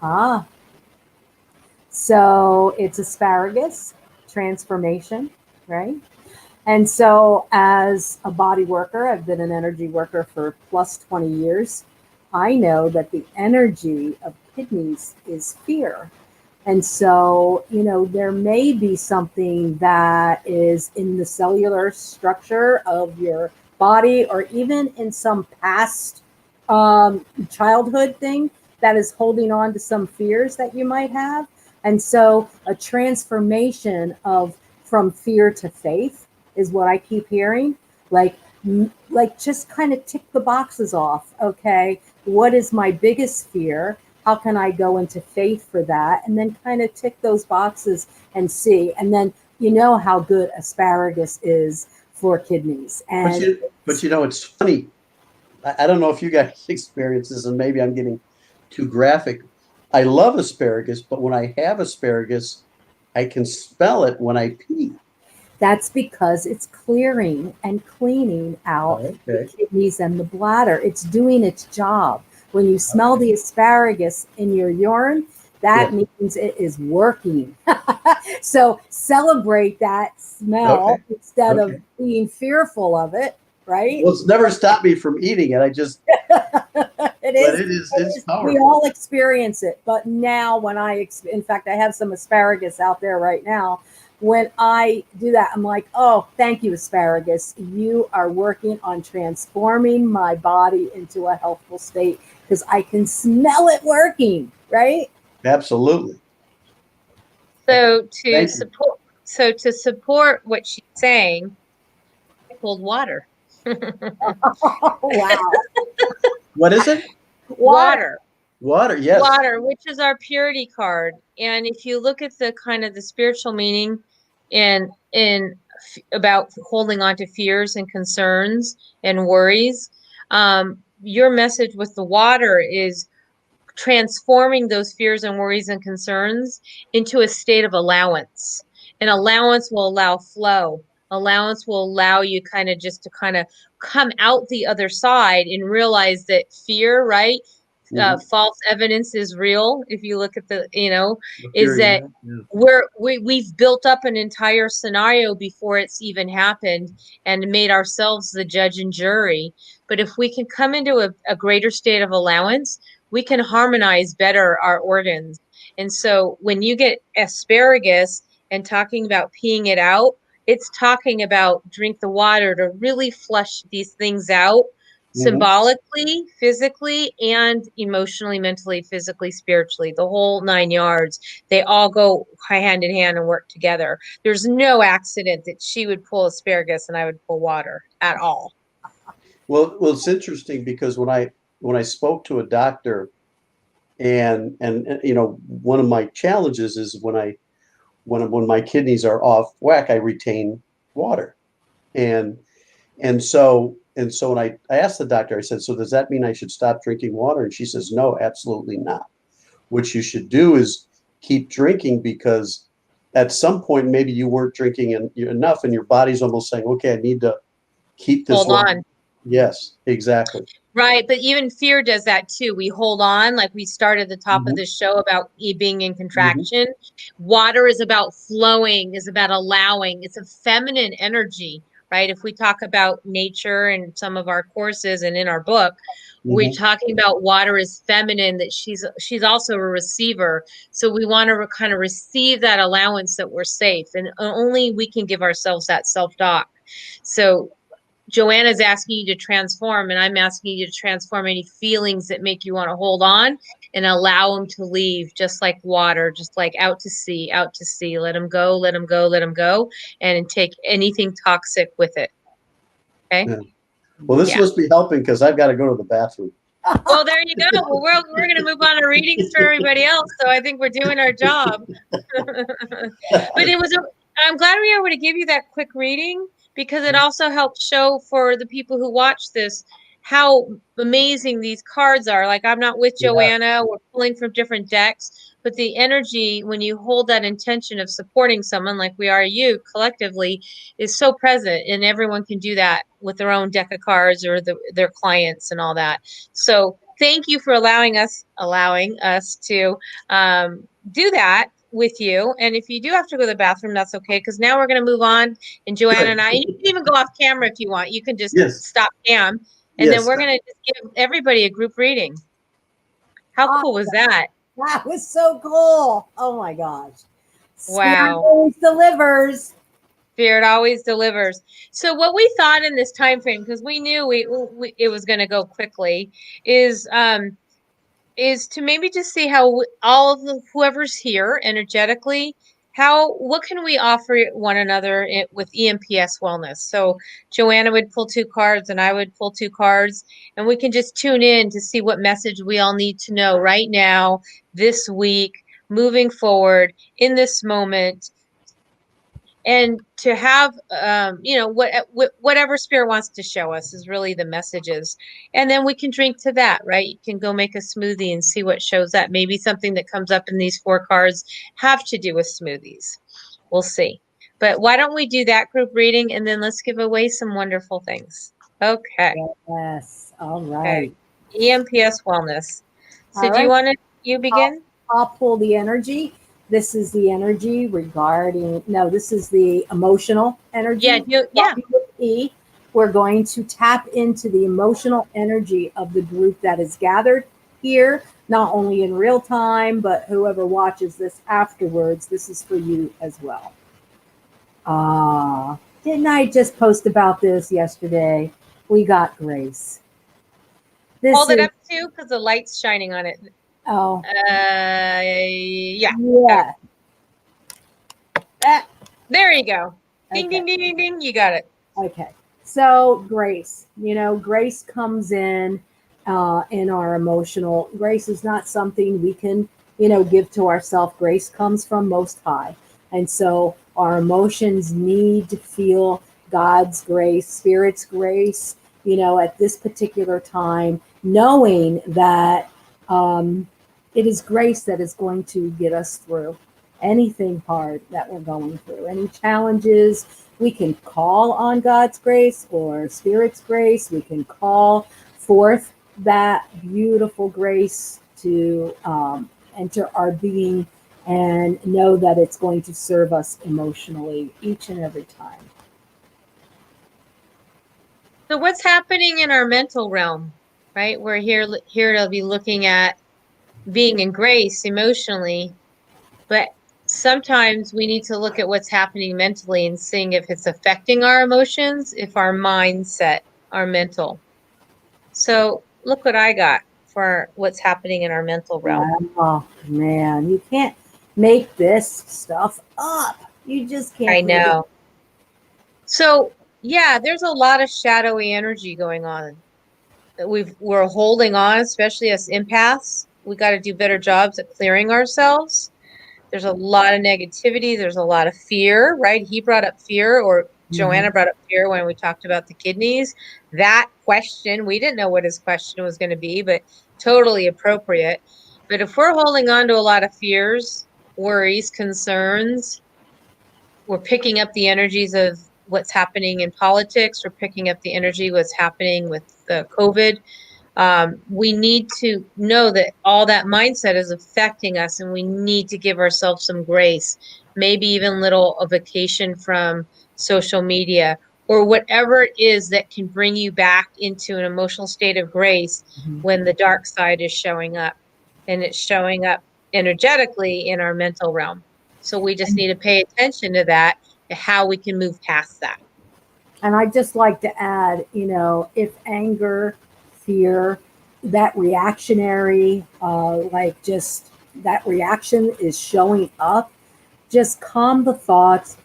Ah, so it's asparagus transformation, right? And so, as a body worker, I've been an energy worker for plus 20 years. I know that the energy of kidneys is fear. And so, you know, there may be something that is in the cellular structure of your body, or even in some past childhood thing that is holding on to some fears that you might have. And so, a transformation of from fear to faith is what I keep hearing. Like just kind of tick the boxes off. Okay, what is my biggest fear? How can I go into faith for that? And then kind of tick those boxes and see. And then you know how good asparagus is for kidneys. And But you know, it's funny. I don't know if you guys experience this, and maybe I'm getting too graphic. I love asparagus, but when I have asparagus, I can smell it when I pee. that's because it's clearing and cleaning out the kidneys and the bladder. It's doing its job. When you smell the asparagus in your urine, that means it is working. So celebrate that smell instead of being fearful of it, right? Well, it's never stopped me from eating it. I just it's powerful. We all experience it. But now when in fact, I have some asparagus out there right now. When I do that, I'm like, oh, thank you, asparagus. You are working on transforming my body into a healthful state, because I can smell it working, right? Absolutely. So to support what she's saying, I pulled water. Oh, wow. What is it? Water. Water, yes. Water, which is our purity card. And if you look at the kind of the spiritual meaning in about holding on to fears and concerns and worries, your message with the water is transforming those fears and worries and concerns into a state of allowance. And allowance will allow flow. Allowance will allow you kind of just to kind of come out the other side and realize that fear, right? false evidence is real. If you look at the, The is theory, that yeah. we've built up an entire scenario before it's even happened and made ourselves the judge and jury. But if we can come into a greater state of allowance, we can harmonize better our organs. And so when you get asparagus and talking about peeing it out, it's talking about drink the water to really flush these things out Mhm. symbolically, physically, and emotionally, mentally, physically, spiritually, the whole 9 yards. They all go hand in hand and work together. There's no accident that she would pull asparagus and I would pull water at all. Well, it's interesting because when I spoke to a doctor, and one of my challenges is when my kidneys are off whack, I retain water, and and so when I asked the doctor, I said, so does that mean I should stop drinking water? And she says, no, absolutely not. What you should do is keep drinking, because at some point maybe you weren't drinking enough, and your body's almost saying, okay, I need to keep this Hold water. on. Yes, exactly. Right, but even fear does that too. We hold on, like we started the top of Mhm. the show about being in Mhm. contraction. Water is about flowing, is about allowing. It's a feminine energy, right? If we talk about nature in some of our courses and in our book, we're Mhm. talking about water is feminine, that she's also a receiver. So we want to kind of receive that allowance that we're safe, and only we can give ourselves that self-talk. So Joanna's asking you to transform, and I'm asking you to transform any feelings that make you want to hold on and allow them to leave, just like water, just like out to sea, out to sea. Let them go, let them go, let them go, and take anything toxic with it. Okay? Yeah. Well, this Yeah. must be helping because I've got to go to the bathroom. Well, there you go. Well, we're going to move on to readings for everybody else, so I think we're doing our job. But I'm glad we were able to give you that quick reading, because it also helps show for the people who watch this how amazing these cards are. Like, I'm not with Yeah. Joanna, we're pulling from different decks, but the energy when you hold that intention of supporting someone like we are you collectively is so present, and everyone can do that with their own deck of cards or their clients and all that. So thank you for allowing us to do that with you. And if you do have to go to the bathroom, that's okay, because now we're going to move on. And Joanna and you can even go off camera if you want. You can just Yes. stop cam, and then Yes. we're going to just give everybody a group reading. How cool was that? That was so cool. Oh my gosh. Spirit Wow. always delivers. Spirit always delivers. So what we thought in this time frame, because we knew it was going to go quickly, is to maybe just see how all of whoever's here energetically, what can we offer one another with EMPS Wellness. So Joanna would pull 2 cards and I would pull 2 cards, and we can just tune in to see what message we all need to know right now, this week, moving forward in this moment, and to have whatever spirit wants to show us is really the messages. And then we can drink to that, right? You can go make a smoothie and see what shows up. Maybe something that comes up in these 4 cards have to do with smoothies. We'll see. But why don't we do that group reading, and then let's give away some wonderful things. Okay. Yes. All Okay. right. EMPS Wellness. So All do you right. want to begin? I'll pull the energy. This is the energy this is the emotional energy. Yeah. E. We're going to tap into the emotional energy of the group that is gathered here, not only in real time, but whoever watches this afterwards, this is for you as well. Didn't I just post about this yesterday? We got grace. Hold it up too, because the light's shining on it. Oh. Yeah. Yeah. There you go. Ding, Okay. ding, ding, ding, ding. You got it. Okay. So grace, grace comes in our emotional. Grace is not something we can, give to ourselves. Grace comes from Most High. And so our emotions need to feel God's grace, Spirit's grace, at this particular time, knowing that it is grace that is going to get us through anything hard that we're going through, any challenges. We can call on God's grace or Spirit's grace. We can call forth that beautiful grace to enter our being and know that it's going to serve us emotionally each and every time. So what's happening in our mental realm, right? We're here to be looking at being in grace emotionally, but sometimes we need to look at what's happening mentally and seeing if it's affecting our emotions, if our mindset, our mental. So look what I got for what's happening in our mental realm. Oh man, you can't make this stuff up. You just can't I make it. know. So yeah, there's a lot of shadowy energy going on. We're holding on, especially as empaths. We got to do better jobs at clearing ourselves. There's a lot of negativity. There's a lot of fear, right? He brought up fear, or Mhm. Joanna brought up fear when we talked about the kidneys. That question, we didn't know what his question was going to be, but totally appropriate. But if we're holding on to a lot of fears, worries, concerns, we're picking up the energies of what's happening in politics. We're picking up the energy what's happening with the COVID. We need to know that all that mindset is affecting us, and we need to give ourselves some grace, maybe even little a vacation from social media or whatever it is that can bring you back into an emotional state of grace Mhm. when the dark side is showing up, and it's showing up energetically in our mental realm. So we just need to pay attention to that, to how we can move past that. And I just like to add, if anger, fear, that reactionary, like just that reaction is showing up, just calm the thoughts,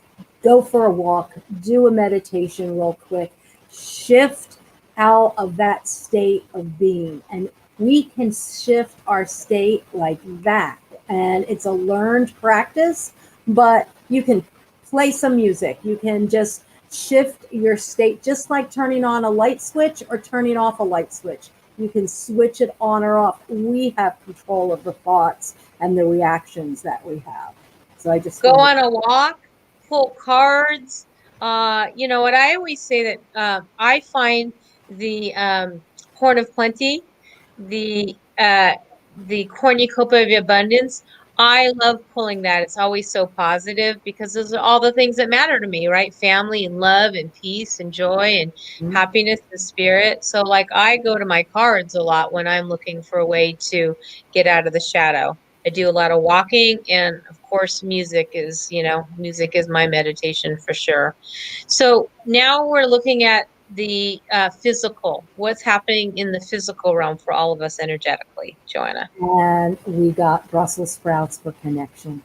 go for a walk, do a meditation real quick, shift out of that state of being. And we can shift our state like that. And it's a learned practice, but you can play some music. You can just shift your state, just like turning on a light switch or turning off a light switch. You can switch it on or off. We have control of the thoughts and the reactions that we have. So I just Go wanted. on a walk, pull cards. You know what I always say that I find the Horn of Plenty, the uh, the cornucopia of abundance. I love pulling that. It's always so positive because those are all the things that matter to me, right? Family and love and peace and joy and Mhm. happiness and spirit. So like I go to my cards a lot when I'm looking for a way to get out of the shadow. I do a lot of walking, and of course music is my meditation for sure. So now we're looking at the physical, what's happening in the physical realm for all of us energetically, Joanna. And we got Brussels sprouts for connection.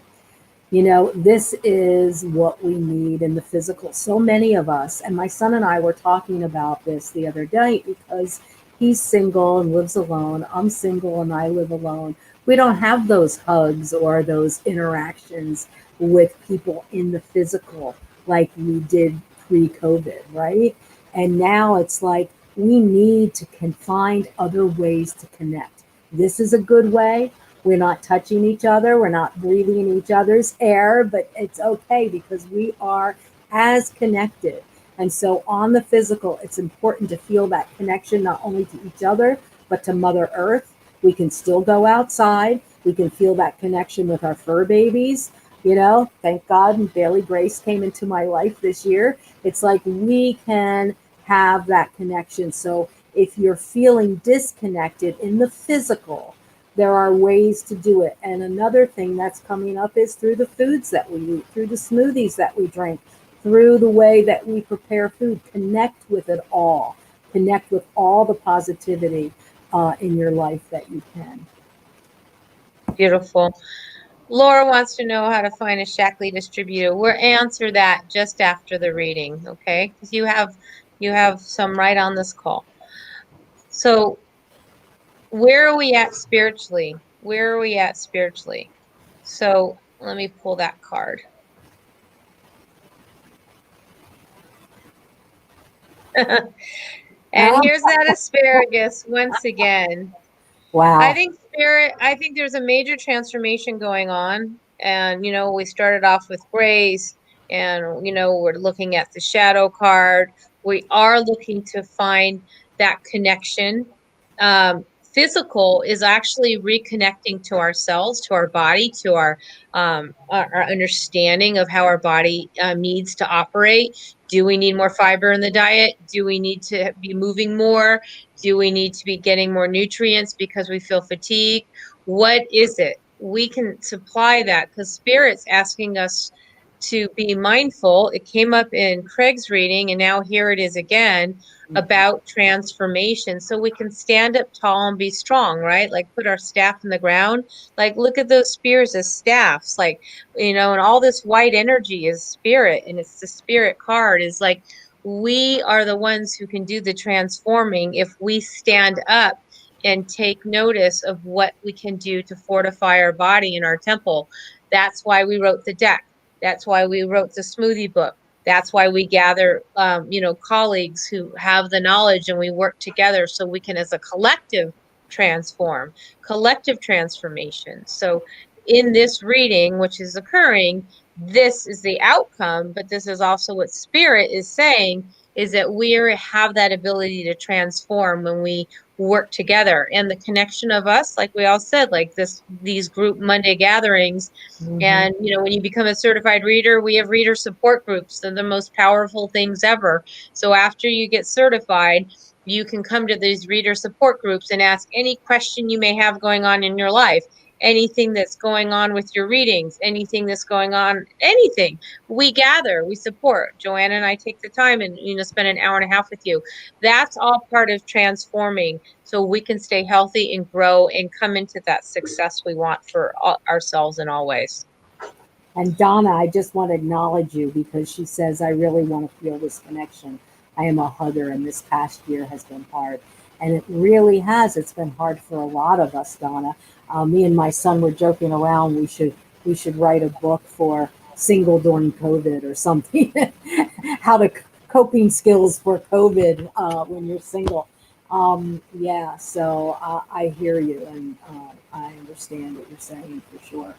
This is what we need in the physical. So many of us, and my son and I were talking about this the other night because he's single and lives alone. I'm single and I live alone. We don't have those hugs or those interactions with people in the physical like we did pre-COVID, right? And now it's like we need to find other ways to connect. This is a good way. We're not touching each other. We're not breathing in each other's air, but it's okay because we are as connected. And so, on the physical, it's important to feel that connection not only to each other, but to Mother Earth. We can still go outside. We can feel that connection with our fur babies. Thank God Bailey Grace came into my life this year. It's like we can have that connection. So, if you're feeling disconnected in the physical, there are ways to do it. And another thing that's coming up is through the foods that we eat, through the smoothies that we drink, through the way that we prepare food. Connect with it all. Connect with all the positivity in your life that you can. Beautiful. Laura wants to know how to find a Shaklee distributor. We'll answer that just after the reading, okay? Because you have some right on this call. So where are we at spiritually? Where are we at spiritually? So let me pull that card. And Ah, here's that asparagus once again. wow. I think there's a major transformation going on. And, we started off with grace, and, we're looking at the shadow card. We are looking to find that connection physical is actually reconnecting to ourselves, to our body, to our understanding of how our body needs to operate. Do we need more fiber in the diet? Do we need to be moving more? Do we need to be getting more nutrients because we feel fatigue? What is it? We can supply that because Spirit's asking us to be mindful. It came up in Craig's reading, and now here it is again about transformation. So we can stand up tall and be strong, right? Like put our staff in the ground. Like look at those spears as staffs, like, and all this white energy is spirit, and it's the spirit card is like, we are the ones who can do the transforming if we stand up and take notice of what we can do to fortify our body and our temple. That's why we wrote the deck. That's why we wrote the smoothie book. That's why we gather, colleagues who have the knowledge, and we work together so we can, as a collective, collective transformation. So in this reading, which is occurring, this is the outcome, but this is also what Spirit is saying, is that we have that ability to transform when we work together. And the connection of us, like we all said, like these group Monday gatherings. And, when you become a certified reader, we have reader support groups. They're the most powerful things ever. So after you get certified, you can come to these reader support groups and ask any question you may have going on in your life, anything that's going on with your readings, anything that's going on, anything. We gather, we support. Joanna and I take the time and, spend an hour and a half with you. That's all part of transforming so we can stay healthy and grow and come into that success we want for ourselves in all ways. And Donna, I just want to acknowledge you because she says, I really want to feel this connection. I am a hugger, and this past year has been hard. And it really has. It's been hard for a lot of us, Donna. Me and my son were joking around. We should write a book for single during COVID or something. How to coping skills for COVID when you're single. So I hear you, and I understand what you're saying for sure.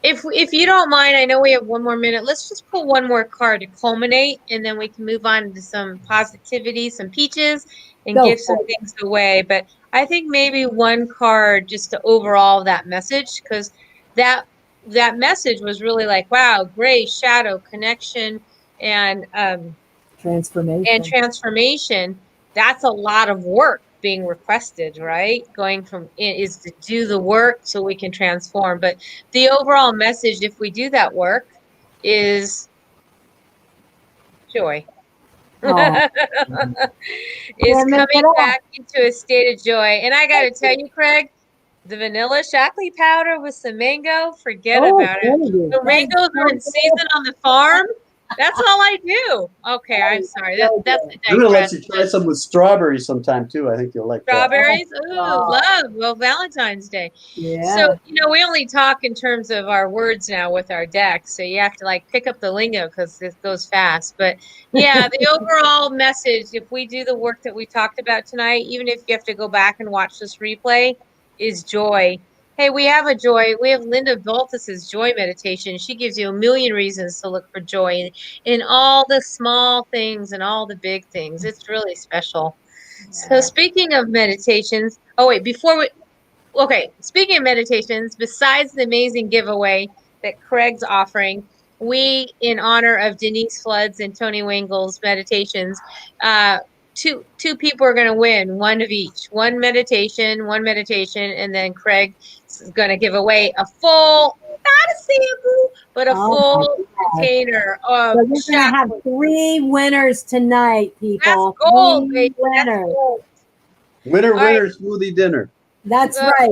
If you don't mind, I know we have one more minute. Let's just pull one more card to culminate, and then we can move on to some positivity, some peaches, and give some things away. But I think maybe one card just to overall that message, because that message was really like, wow, gray, shadow, connection, and transformation. That's a lot of work being requested, right? Going from is to do the work so we can transform. But the overall message, if we do that work, is joy. Is coming back into a state of joy. And I got to tell you, Craig, the vanilla Shaklee powder with some mango, forget about it. The mangoes are in season on the farm. That's all I do. Okay, I'm sorry. That's I'm gonna let you try some with strawberries sometime too. I think you'll like strawberries. Ooh, love. Well, Valentine's Day. Yeah. So we only talk in terms of our words now with our deck. So you have to pick up the lingo because it goes fast. But yeah, the overall message, if we do the work that we talked about tonight, even if you have to go back and watch this replay, is joy. Hey, we have a joy. We have Linda Baltus's joy meditation. She gives you a million reasons to look for joy in all the small things and all the big things. It's really special. So speaking of meditations, speaking of meditations, besides the amazing giveaway that Craig's offering, we, in honor of Denise Flood's and Tony Wengel's meditations, two people are going to win, one of each, one meditation, and then Craig is going to give away a full, not a sample, but a full container of. So we're going to have 3 winners tonight, people. That's gold, baby. Winners. Gold. Winner, smoothie dinner. That's right.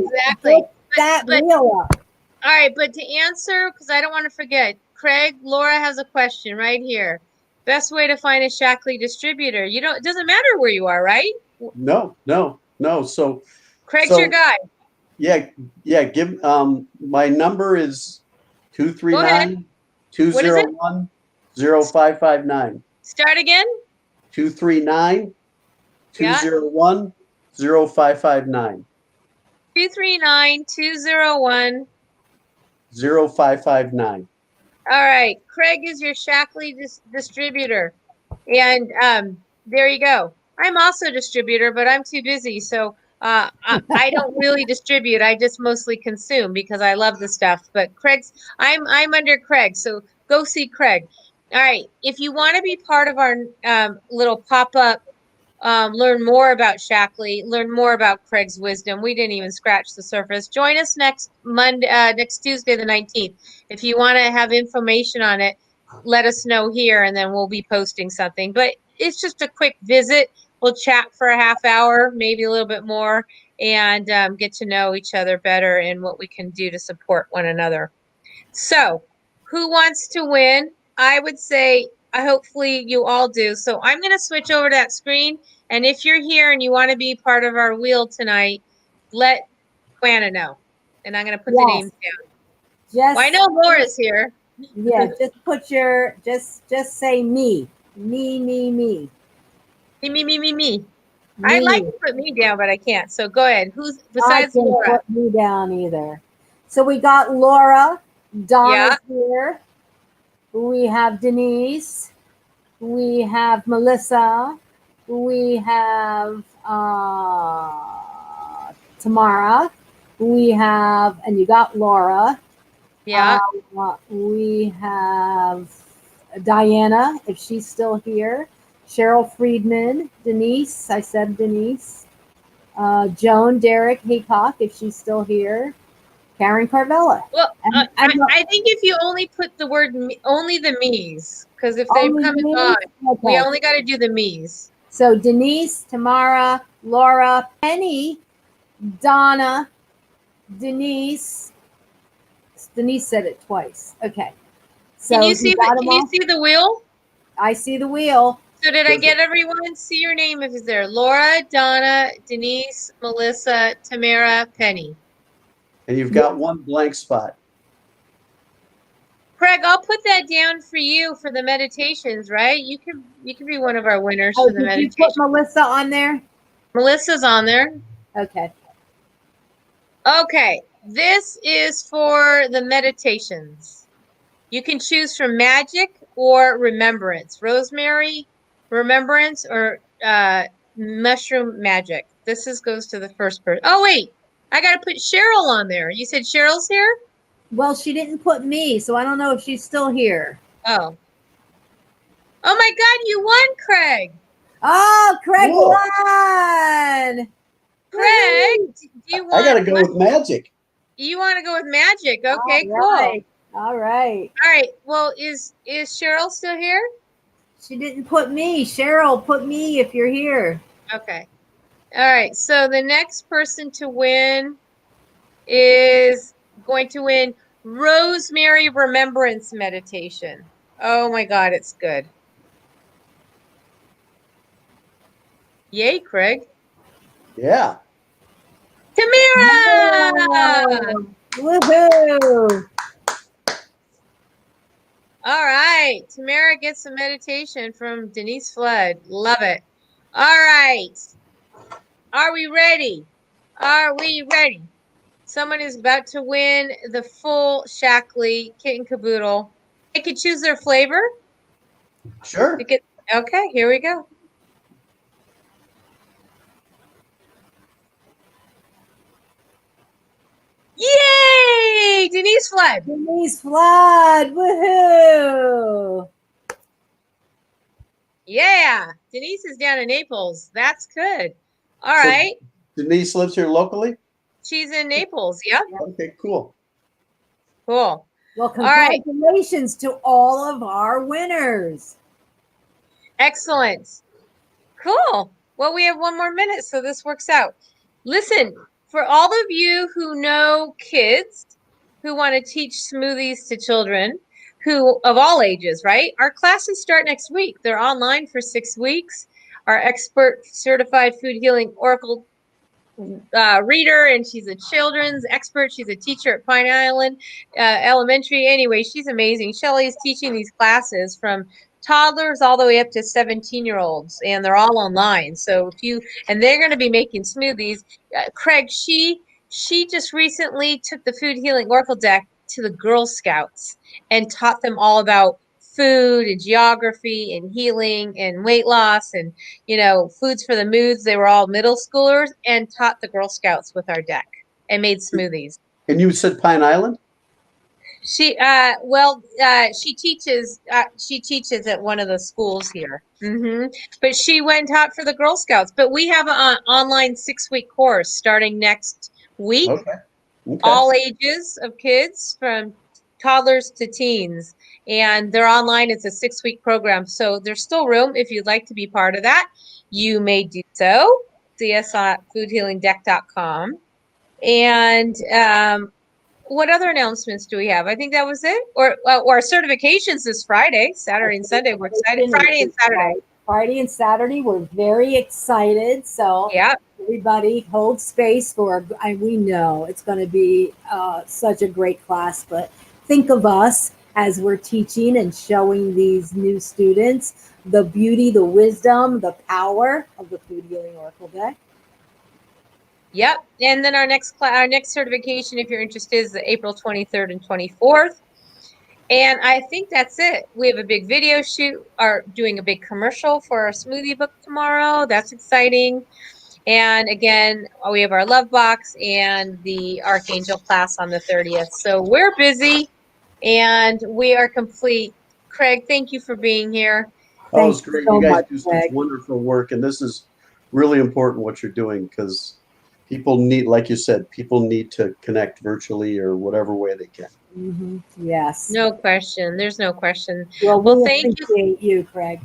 Exactly. Wheel up. All right, but to answer, because I don't want to forget, Craig, Laura has a question right here. Best way to find a Shaklee distributor. It doesn't matter where you are, right? No. So Craig's your guy. Yeah. Give my number is 239-201-0559. Start again. 239-201-0559. 239-201. 0559. All right. Craig is your Shaklee distributor. And there you go. I'm also a distributor, but I'm too busy. So I don't really distribute. I just mostly consume because I love the stuff. But I'm under Craig, so go see Craig. All right. If you want to be part of our little pop-up, learn more about Shaklee, learn more about Craig's wisdom. We didn't even scratch the surface. Join us next Tuesday, the 19th. If you want to have information on it, let us know here, and then we'll be posting something. But it's just a quick visit. We'll chat for a half hour, maybe a little bit more, and get to know each other better and what we can do to support one another. So, who wants to win? I would say, hopefully you all do. So I'm going to switch over to that screen. And if you're here and you want to be part of our wheel tonight, let Joanna know. And I'm going to put the names down. Just, well, I know Laura's here. Yeah, just put just say me. Me. Me. I'd like to put me down, but I can't. So go ahead. Who's besides Laura? I can't put me down either. So we got Laura. Donna's here. We have Denise. We have Melissa. We have Tamara. We have, and you got Laura. Yeah. We have Diana, if she's still here. Cheryl Friedman. Denise. I said Denise. Joan Derek Haycock, if she's still here. Karen Carvella. Well, I think if you only put the word only the me's, because if they come and gone, we only got to do the me's. So Denise, Tamara, Laura, Penny, Donna, Denise. Denise said it twice. Okay. So can you see the wheel? I see the wheel. So did I get everyone? See your name if it's there. Laura, Donna, Denise, Melissa, Tamara, Penny. And you've got one blank spot. Craig, I'll put that down for you for the meditations, right? You can be one of our winners for the meditation. Did you put Melissa on there? Melissa's on there. Okay. Okay. This is for the meditations. You can choose from magic or remembrance. Rosemary, remembrance, or mushroom magic. This goes to the first person. Oh, wait. I got to put Cheryl on there. You said Cheryl's here? Well, she didn't put me, so I don't know if she's still here. Oh. Oh, my God. You won, Craig. Oh, Craig won. Craig, do you want... I got to go with magic. You want to go with magic. Okay, cool. All right. All right. Well, is Cheryl still here? She didn't put me. Cheryl, put me if you're here. Okay. All right. So the next person to win is going to win Rosemary Remembrance Meditation. Oh my God, it's good. Yay, Craig. Yeah. Tamara! Woohoo! All right. Tamara gets a meditation from Denise Flood. Love it. All right. Are we ready? Are we ready? Someone is about to win the full Shaklee kit and caboodle. They could choose their flavor. Sure. Okay, here we go. Yay! Denise Flood. Denise Flood. Woohoo! Yeah. Denise is down in Naples. That's good. All right. Denise lives here locally? She's in Naples. Yeah. Okay, cool. Cool. Well, congratulations to all of our winners. Excellent. Cool. Well, we have 1 more minute, so this works out. Listen, for all of you who know kids who want to teach smoothies to children, who of all ages, right? Our classes start next week. They're online for 6 weeks. Our expert certified food healing Oracle reader, and she's a children's expert. She's a teacher at Pine Island Elementary. Anyway, she's amazing. Shelley's teaching these classes from toddlers all the way up to 17-year-olds, and they're all online. So and they're going to be making smoothies. Craig, she just recently took the food healing Oracle deck to the Girl Scouts and taught them all about food and geography and healing and weight loss and, foods for the moods. They were all middle schoolers and taught the Girl Scouts with our deck and made smoothies. And you said Pine Island? She she teaches at one of the schools here. But she went and taught for the Girl Scouts. But we have an online 6-week course starting next week. Okay. All ages of kids from toddlers to teens, and they're online. It's a 6-week program, so there's still room. If you'd like to be part of that, you may do so. See us at foodhealingdeck.com. And what other announcements do we have? I think that was it. Or our certifications this Friday, Saturday and Sunday. We're excited. Friday and Saturday. Friday and Saturday, we're very excited. So yeah, everybody hold space for. We know it's going to be such a great class, but think of us as we're teaching and showing these new students the beauty, the wisdom, the power of the Food Healing Oracle Deck. Yep. And then our next certification, if you're interested, is April 23rd and 24th. And I think that's it. We have a big video shoot, doing a big commercial for our smoothie book tomorrow. That's exciting. And again, we have our love box and the Archangel class on the 30th. So we're busy and we are complete. Craig, thank you for being here. That was great. So you guys much, do such Craig. wonderful work. And this is really important what you're doing, because people need, like you said, people need to connect virtually or whatever way they can. Yes. No question. There's no question. Well, thank you, Craig.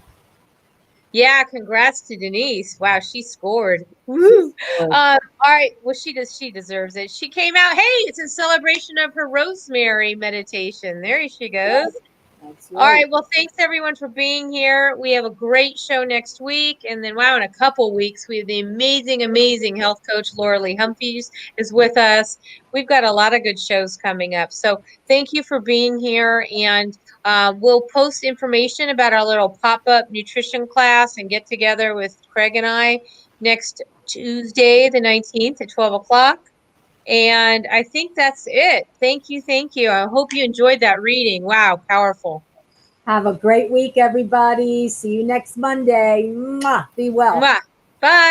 Yeah, congrats to Denise. Wow, she scored. Woo. All right. Well, she deserves it. She came out. Hey, it's in celebration of her Rosemary meditation. There she goes. That's right. All right. Well, thanks everyone for being here. We have a great show next week. And then, wow, in a couple weeks, we have the amazing health coach, Laura Lee Humphreys, is with us. We've got a lot of good shows coming up. So thank you for being here. And we'll post information about our little pop-up nutrition class and get together with Craig and I next Tuesday, the 19th at 12 o'clock. And I think that's it. Thank you. I hope you enjoyed that reading. Wow, powerful. Have a great week, everybody. See you next Monday. Mwah. Be well. Mwah. Bye.